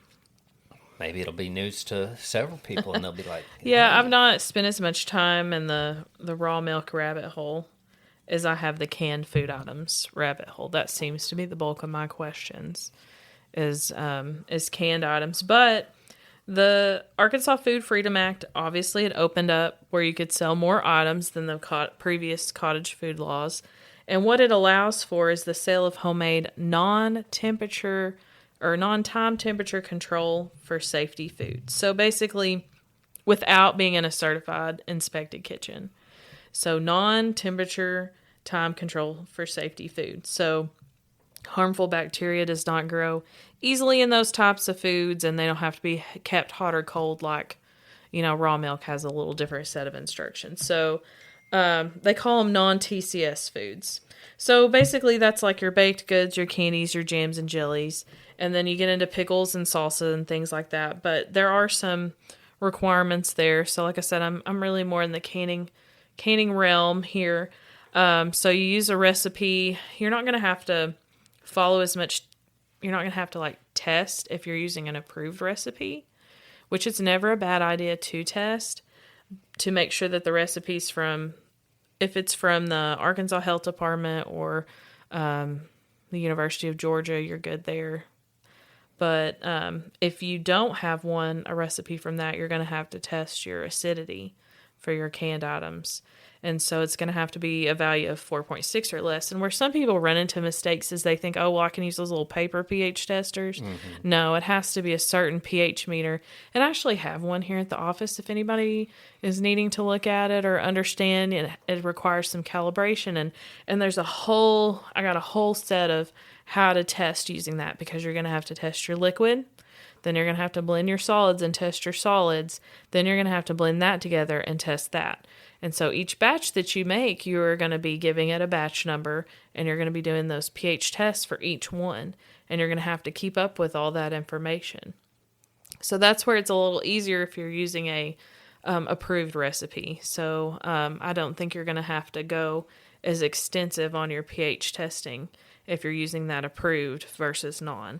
Maybe it'll be news to several people, and they'll be like, yeah, hey. I've not spent as much time in the raw milk rabbit hole as I have the canned food items rabbit hole. That seems to be the bulk of my questions is canned items. But the Arkansas Food Freedom Act, obviously it opened up where you could sell more items than the previous cottage food laws. And what it allows for is the sale of homemade non-temperature or non-time temperature control for safety food. So basically, without being in a certified inspected kitchen. So non-temperature time control for safety food. So harmful bacteria does not grow easily in those types of foods, and they don't have to be kept hot or cold like, raw milk has a little different set of instructions. So they call them non-TCS foods. So basically that's like your baked goods, your candies, your jams and jellies, and then you get into pickles and salsa and things like that. But there are some requirements there. So like I said, I'm really more in the canning realm here. So you use a recipe. You're not going to have to follow as much. You're not going to have to test if you're using an approved recipe, which it's never a bad idea to test to make sure that the recipe's if it's from the Arkansas Health Department or the University of Georgia, you're good there. But if you don't have a recipe from that, you're going to have to test your acidity for your canned items. And so it's going to have to be a value of 4.6 or less. And where some people run into mistakes is they think, I can use those little paper pH testers. Mm-hmm. No, it has to be a certain pH meter. And I actually have one here at the office if anybody is needing to look at it or understand. It requires some calibration. And there's I got a whole set of how to test using that, because you're going to have to test your liquid. Then you're going to have to blend your solids and test your solids. Then you're going to have to blend that together and test that. And so each batch that you make, you're going to be giving it a batch number, and you're going to be doing those pH tests for each one. And you're going to have to keep up with all that information. So that's where it's a little easier if you're using a approved recipe. So I don't think you're going to have to go as extensive on your pH testing if you're using that approved versus non.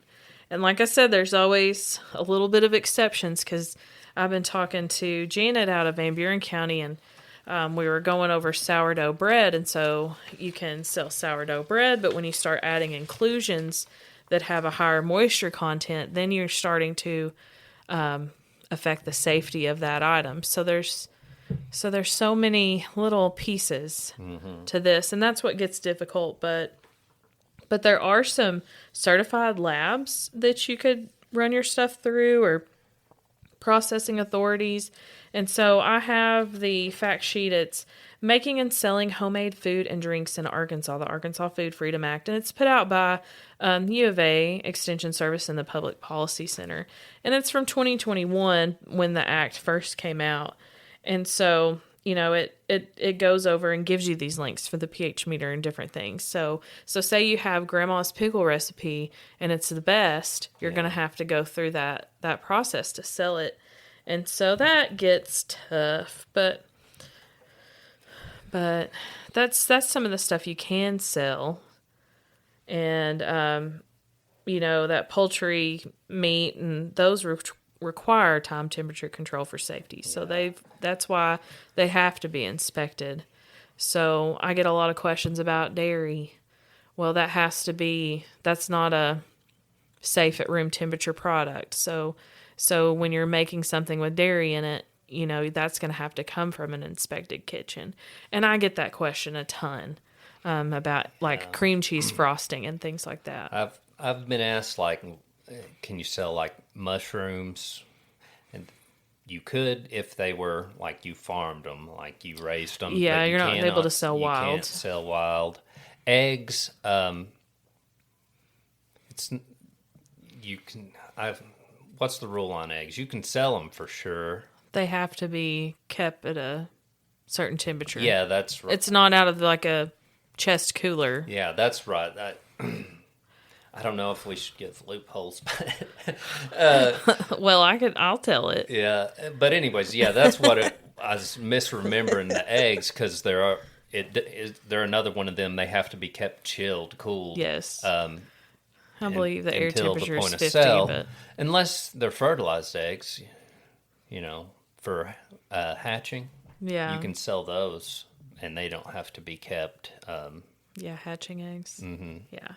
And like I said, there's always a little bit of exceptions, because I've been talking to Janet out of Van Buren County, and we were going over sourdough bread, and so you can sell sourdough bread, but when you start adding inclusions that have a higher moisture content, then you're starting to affect the safety of that item. So there's so many little pieces to this, and that's what gets difficult. But there are some certified labs that you could run your stuff through, or processing authorities. And so I have the fact sheet. It's making and selling homemade food and drinks in Arkansas, the Arkansas Food Freedom Act. And it's put out by U of A Extension Service and the Public Policy Center. And it's from 2021 when the act first came out. And so, it goes over and gives you these links for the pH meter and different things. So say you have grandma's pickle recipe and it's the best, you're going to have to go through that process to sell it. And so that gets tough, but that's some of the stuff you can sell. And, that poultry meat and those require time temperature control for safety. So that's why they have to be inspected. So I get a lot of questions about dairy. Well, that's not a safe at room temperature product. So when you're making something with dairy in it, that's going to have to come from an inspected kitchen. And I get that question a ton about cream cheese frosting and things like that. I've been asked, can you sell mushrooms? And you could if they were you farmed them, you raised them. Yeah, but you're not able to sell wild. You can't sell wild eggs. What's the rule on eggs? You can sell them for sure. They have to be kept at a certain temperature. Yeah, that's right. It's not out of a chest cooler. Yeah, that's right. I don't know if we should give loopholes, but well, I'll tell it. Yeah, but anyways, that's what I was misremembering the eggs, because they're another one of them. They have to be kept chilled, cooled. Yes. I believe the air temperature is 50, but unless they're fertilized eggs, for hatching. Yeah, you can sell those, and they don't have to be kept. Hatching eggs. Mm-hmm. Yeah.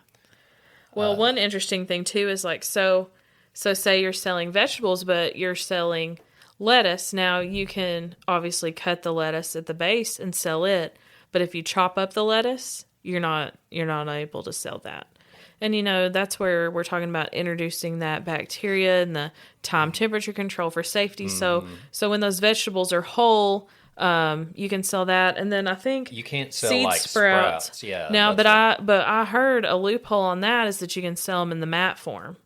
Well, one interesting thing too is so say you're selling vegetables, but you're selling lettuce. Now you can obviously cut the lettuce at the base and sell it, but if you chop up the lettuce, you're not able to sell that. And that's where we're talking about introducing that bacteria and the time temperature control for safety. Mm-hmm. So when those vegetables are whole, you can sell that. And then I think you can't sell seed sprouts. Yeah. Now, but I heard a loophole on that is that you can sell them in the mat form.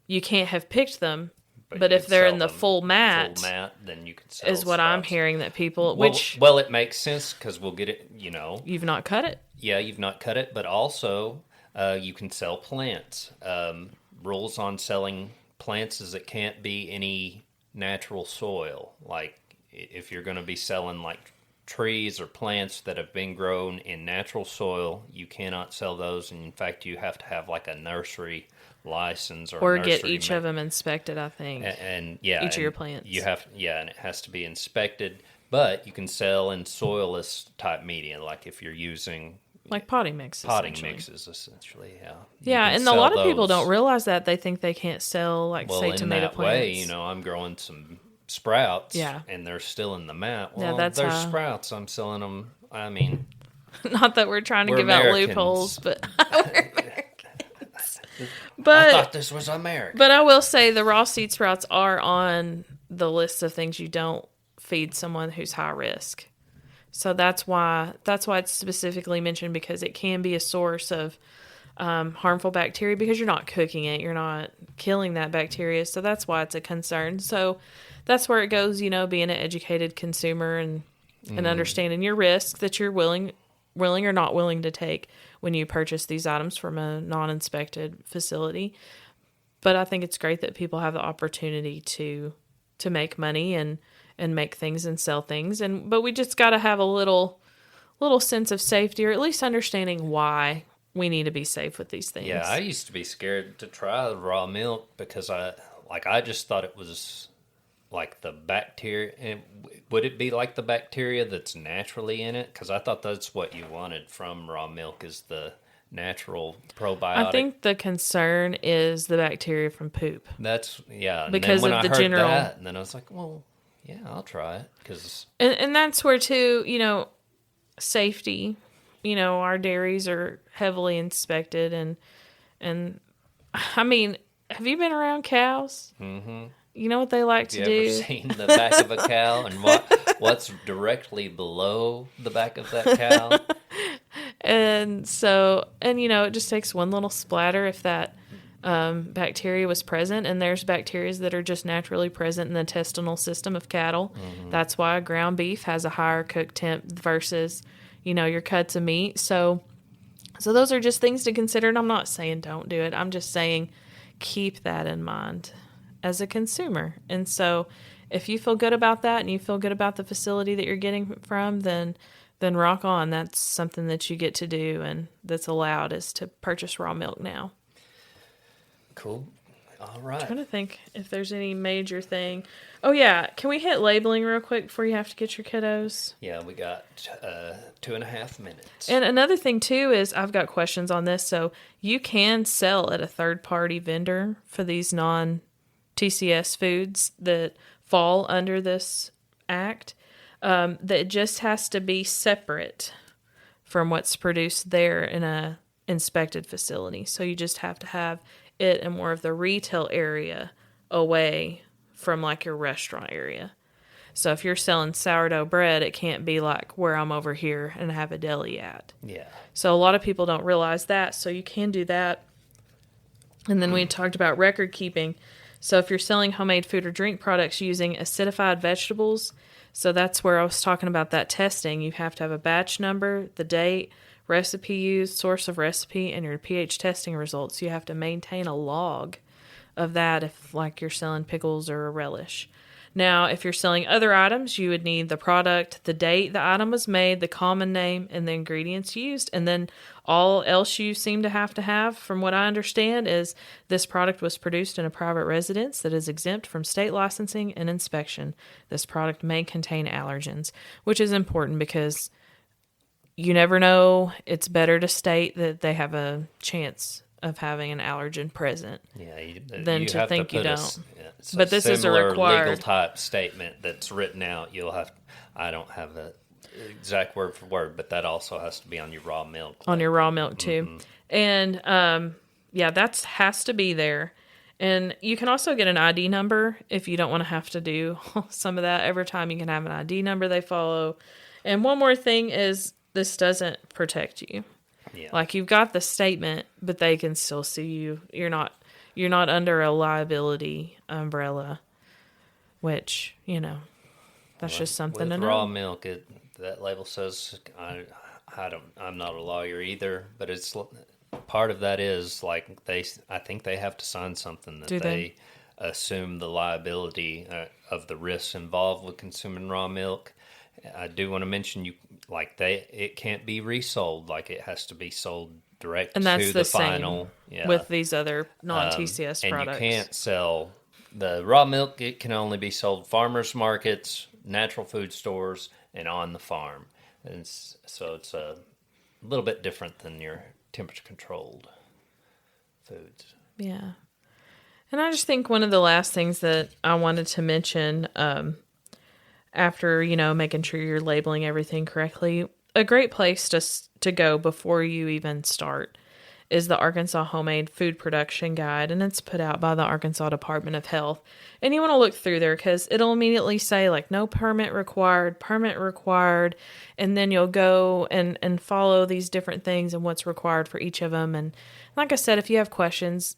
You can't have picked them, but if they're in the full mat, then you can sell. Is what sprouts. I'm hearing that people. Well, it makes sense because we'll get it. You've not cut it. Yeah, you've not cut it, but also you can sell plants. Rules on selling plants is it can't be any natural soil. If you're going to be selling trees or plants that have been grown in natural soil, you cannot sell those. And in fact, you have to have a nursery license or get each of them inspected. I think, and each of your plants. You have, and it has to be inspected. But you can sell in soilless type media, if you're using potting mixes. Potting mixes, essentially, yeah. Yeah, and a lot of people don't realize that. They think they can't sell, say, tomato plants. Way, I'm growing some sprouts, and they're still in the mat. Well, there's sprouts. I'm selling them. I mean, not that we're trying to give Americans. Out loopholes, but we're Americans. But I thought this was American. But I will say the raw seed sprouts are on the list of things you don't feed someone who's high risk. So that's why it's specifically mentioned, because it can be a source of harmful bacteria, because you're not cooking it, you're not killing that bacteria. So that's why it's a concern. So that's where it goes, being an educated consumer and understanding your risk that you're willing or not willing to take when you purchase these items from a non-inspected facility. But I think it's great that people have the opportunity to make money and make things and sell things. But we just got to have a little sense of safety, or at least understanding why we need to be safe with these things. Yeah, I used to be scared to try the raw milk because I just thought it was like the bacteria, and would it be like the bacteria that's naturally in it? Because I thought that's what you wanted from raw milk, is the natural probiotic. I think the concern is the bacteria from poop. That's, yeah. Because and then when of I the heard general... that, and then I was like, well, yeah, I'll try it. And that's where, too, safety, our dairies are heavily inspected. And I mean, have you been around cows? Mm-hmm. You know what they like to do? Have you ever seen the back of a cow and what's directly below the back of that cow? And so, it just takes one little splatter if that bacteria was present. And there's bacteria that are just naturally present in the intestinal system of cattle. Mm-hmm. That's why ground beef has a higher cook temp versus, your cuts of meat. So those are just things to consider. And I'm not saying don't do it. I'm just saying keep that in mind as a consumer. And so if you feel good about that and you feel good about the facility that you're getting from, then rock on. That's something that you get to do and that's allowed, is to purchase raw milk now. Cool. All right. I'm trying to think if there's any major thing. Oh, yeah. Can we hit labeling real quick before you have to get your kiddos? Yeah, we got 2.5 minutes. And another thing, too, is I've got questions on this. So you can sell at a third-party vendor for these non-TCS foods that fall under this act. That just has to be separate from what's produced there in a inspected facility. So you just have to have it in more of the retail area away from like your restaurant area. So if you're selling sourdough bread, it can't be like where I'm over here and have a deli at. Yeah. So a lot of people don't realize that. So you can do that. And then we talked about record keeping. So if you're selling homemade food or drink products using acidified vegetables, so that's where I was talking about that testing. You have to have a batch number, the date, recipe used, source of recipe, and your pH testing results. You have to maintain a log of that if, like, you're selling pickles or a relish. Now, if you're selling other items, you would need the product, the date the item was made, the common name, and the ingredients used. And then all else you seem to have, from what I understand, is this product was produced in a private residence that is exempt from state licensing and inspection. This product may contain allergens, which is important because you never know. It's better to state that they have a chance of having an allergen present than to think you don't. But this is a required legal type statement that's written out. I don't have the exact word for word, but that also has to be on your raw milk. On your raw milk too. Mm-hmm. And that has to be there. And you can also get an ID number if you don't want to have to do some of that. Every time you can have an ID number they follow. And one more thing is, this doesn't protect you. Yeah. Like, you've got the statement, but they can still sue you. You're not under a liability umbrella, which, that's just something to know. With raw milk, that label says, I'm not a lawyer either, but it's part of that is like I think they have to sign something that they assume the liability of the risks involved with consuming raw milk. I do want to mention it can't be resold. Like, it has to be sold direct and that's to the final. Same with these other non-TCS products. And you can't sell the raw milk. It can only be sold farmers markets, natural food stores, and on the farm. And so it's a little bit different than your temperature controlled foods. Yeah. And I just think one of the last things that I wanted to mention, after, making sure you're labeling everything correctly, a great place to go before you even start is the Arkansas Homemade Food Production Guide, and it's put out by the Arkansas Department of Health. And you want to look through there because it'll immediately say, like, no permit required, and then you'll go and follow these different things and what's required for each of them. And like I said, if you have questions,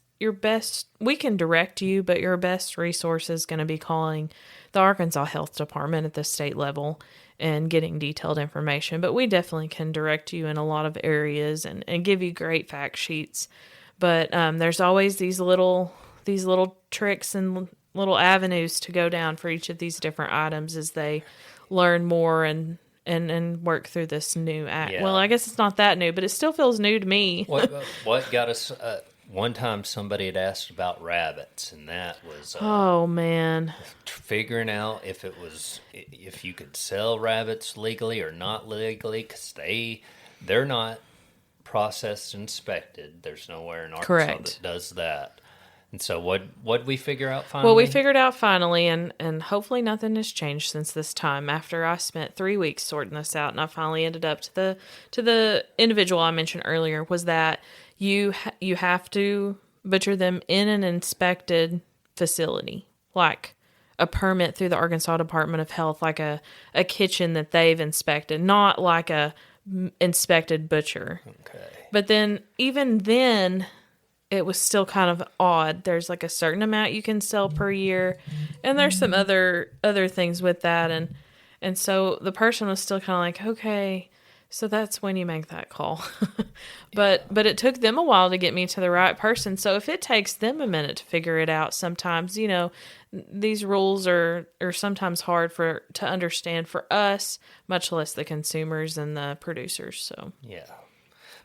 we can direct you, but your best resource is going to be calling the Arkansas Health Department at the state level and getting detailed information. But we definitely can direct you in a lot of areas and give you great fact sheets. But there's always these little tricks and little avenues to go down for each of these different items as they learn more and work through this new act. Yeah. Well, I guess it's not that new, but it still feels new to me. What got us one time somebody had asked about rabbits, and that was Oh man. figuring out if you could sell rabbits legally or not legally, because they're not processed and inspected. There's nowhere in Arkansas Correct. that does that. And so what we figure out finally? Well, we figured out finally, and hopefully nothing has changed since this time. After I spent 3 weeks sorting this out, and I finally ended up to the individual I mentioned earlier, was that you have to butcher them in an inspected facility, like a permit through the Arkansas Department of Health, like a kitchen that they've inspected, not like a inspected butcher. Okay. But then, even then, it was still kind of odd. There's like a certain amount you can sell per year, and there's some other things with that, and so the person was still kind of like, okay, so that's when you make that call. But it took them a while to get me to the right person. So if it takes them a minute to figure it out, sometimes, these rules are sometimes hard to understand for us, much less the consumers and the producers. So Yeah.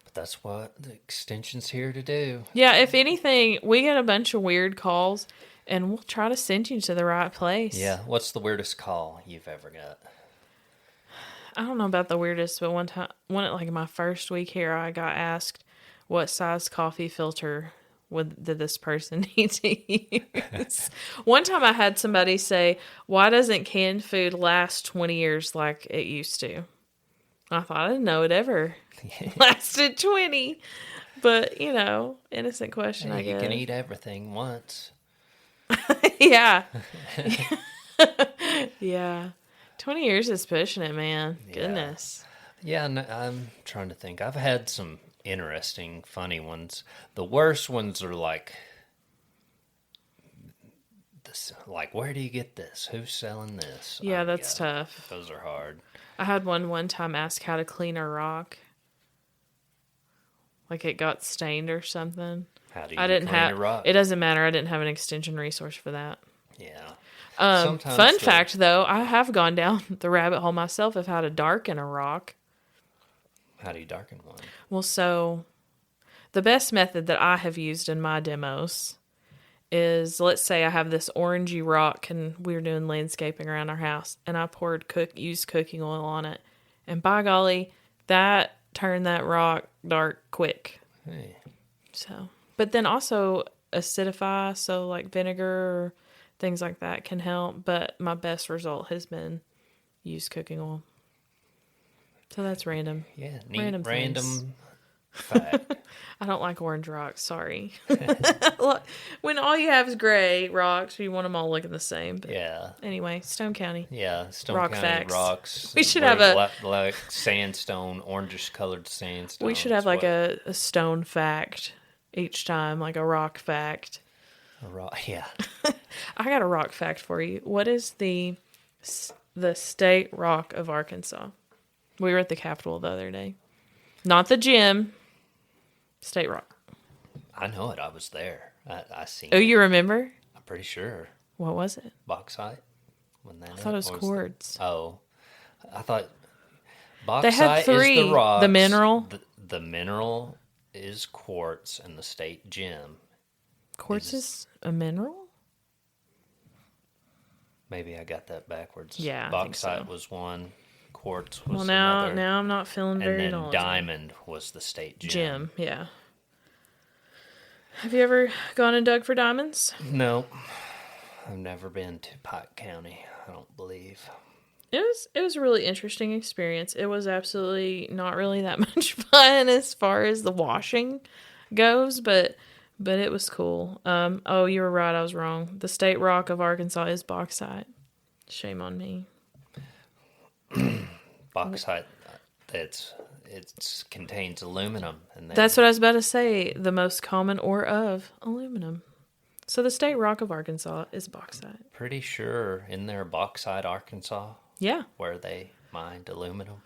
But that's what the extension's here to do. yeah, if anything, we get a bunch of weird calls, and we'll try to send you to the right place. Yeah. What's the weirdest call you've ever got? I don't know about the weirdest, but like my first week here, I got asked what size coffee filter did this person need to use. One time I had somebody say, why doesn't canned food last 20 years like it used to? I thought I didn't know it ever lasted 20. But, innocent question, I guess. You can eat everything once. Yeah. Yeah. 20 years is pushing it, man. Yeah. Goodness. Yeah, I'm trying to think. I've had some interesting, funny ones. The worst ones are like this. Like, where do you get this? Who's selling this? Yeah, that's tough. Those are hard. I had one time ask how to clean a rock. Like it got stained or something. How do you clean a rock? It doesn't matter. I didn't have an extension resource for that. Yeah. Fun fact, though, I have gone down the rabbit hole myself of how to darken a rock. How do you darken one? Well, so the best method that I have used in my demos is, let's say I have this orangey rock and we're doing landscaping around our house, and I poured used cooking oil on it, and by golly, that turned that rock dark quick. Hey. So, but then also acidify, so like vinegar or things like that can help, but my best result has been used cooking oil. So that's random. Yeah, neat random fact. I don't like orange rocks, sorry. When all you have is gray rocks, you want them all looking the same. But Yeah. anyway, Stone County. Yeah, Stone Rock County facts. rocks. We should have like sandstone, orangish colored sandstone. We should have like a stone fact each time, like a rock fact. A rock, yeah. I got a rock fact for you. What is the state rock of Arkansas? We were at the Capitol the other day. Not the gym. State rock. I know it. I was there. I seen Oh, it. you remember? I'm pretty sure. What was it? Bauxite? I thought it was quartz. I thought bauxite They had three. is the rocks. The mineral? The mineral is quartz, and the state gem. Quartz is a mineral? Maybe I got that backwards. Yeah, I think Bauxite so. was one. Quartz was Well, another. now I'm not feeling and very then knowledgeable. diamond was the state gem. Gem, yeah. Have you ever gone and dug for diamonds? No. I've never been to Pike County, I don't believe. It was a really interesting experience. It was absolutely not really that much fun as far as the washing goes, but it was cool. Oh, you were right. I was wrong. The state rock of Arkansas is bauxite. Shame on me. Bauxite, it contains aluminum. And That's what I was about to say. The most common ore of aluminum. So the state rock of Arkansas is bauxite. Pretty sure in there, Bauxite, Arkansas, Yeah. where they mined aluminum.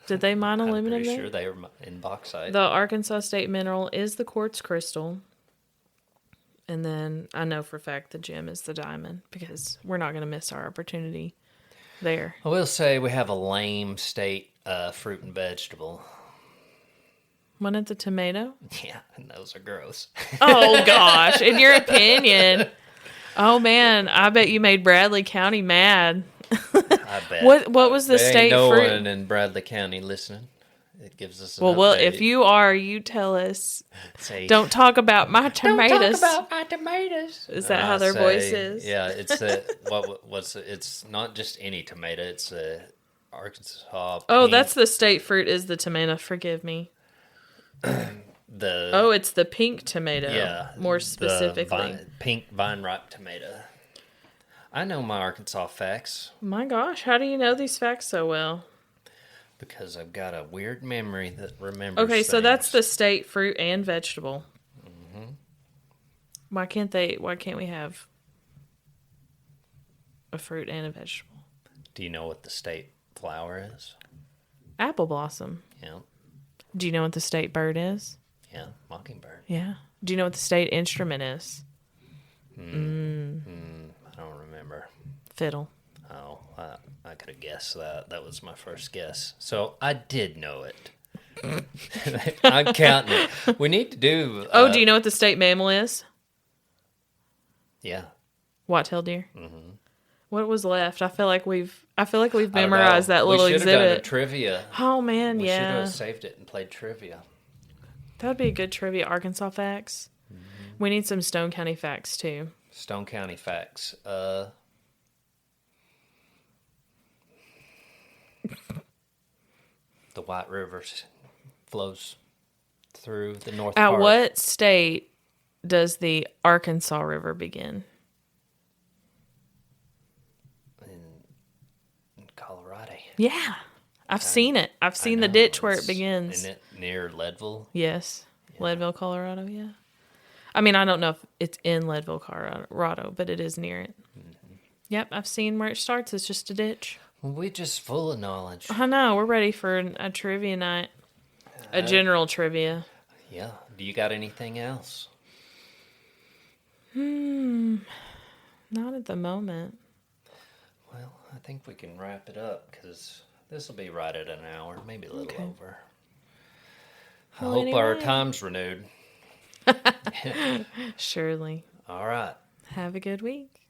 Did they mine aluminum I'm pretty there? sure they were in bauxite. The Arkansas state mineral is the quartz crystal. And then I know for a fact the gem is the diamond, because we're not going to miss our opportunity there. I will say we have a lame state fruit and vegetable. Wasn't it the tomato? Yeah, and those are gross. Oh, gosh. In your opinion. Oh, man. I bet you made Bradley County mad. I bet. What was the there state ain't no fruit? one in Bradley County listening. It gives us an Well, update. if you are, you tell us. Say, Don't talk about my tomatoes. Don't talk about my tomatoes. Is that how their voice is? Yeah, it's it's not just any tomato. It's a Arkansas. Oh, pink, that's the state fruit is the tomato. Forgive me. It's the pink tomato. Yeah, more specifically. Pink vine ripe tomato. I know my Arkansas facts My gosh, how do you know these facts so well? because I've got a weird memory that remembers. Okay, so that's the things. state fruit and vegetable. Mm-hmm. Why can't we have a fruit and a vegetable? Do you know what the state flower is? Apple blossom. Yeah, Do you know what the state bird is? yeah, mockingbird. Yeah. Do you know what the state instrument is? I don't remember. Fiddle. Oh, I could have guessed that. That was my first guess. So I did know it. I'm counting it. We need to do. Do you know what the state mammal is? Yeah. White-tailed deer. Mm-hmm. What was left? I feel like we've memorized that little we should have done a exhibit. trivia. Oh man, We should yeah. have saved it and played trivia. That would be a good trivia. Arkansas facts. Mm-hmm. We need some Stone County facts too. Stone County facts. The White River flows through the north At part. what state does the Arkansas River begin? In Colorado. Yeah. I've seen it. I've seen the ditch where it begins. Isn't it near Leadville? Yes. Yeah. Leadville, Colorado, yeah. I mean, I don't know if it's in Leadville, Colorado, but it is near it. Mm-hmm. Yep, I've seen where it starts. It's just a ditch. Well, we're just full of knowledge. I know. We're ready for a trivia night. A general trivia. Yeah. Do you got anything else? Not at the moment. Well, I think we can wrap it up because this will be right at an hour, maybe a little over. Well, I hope our anyway. time's renewed. Surely. All right. Have a good week.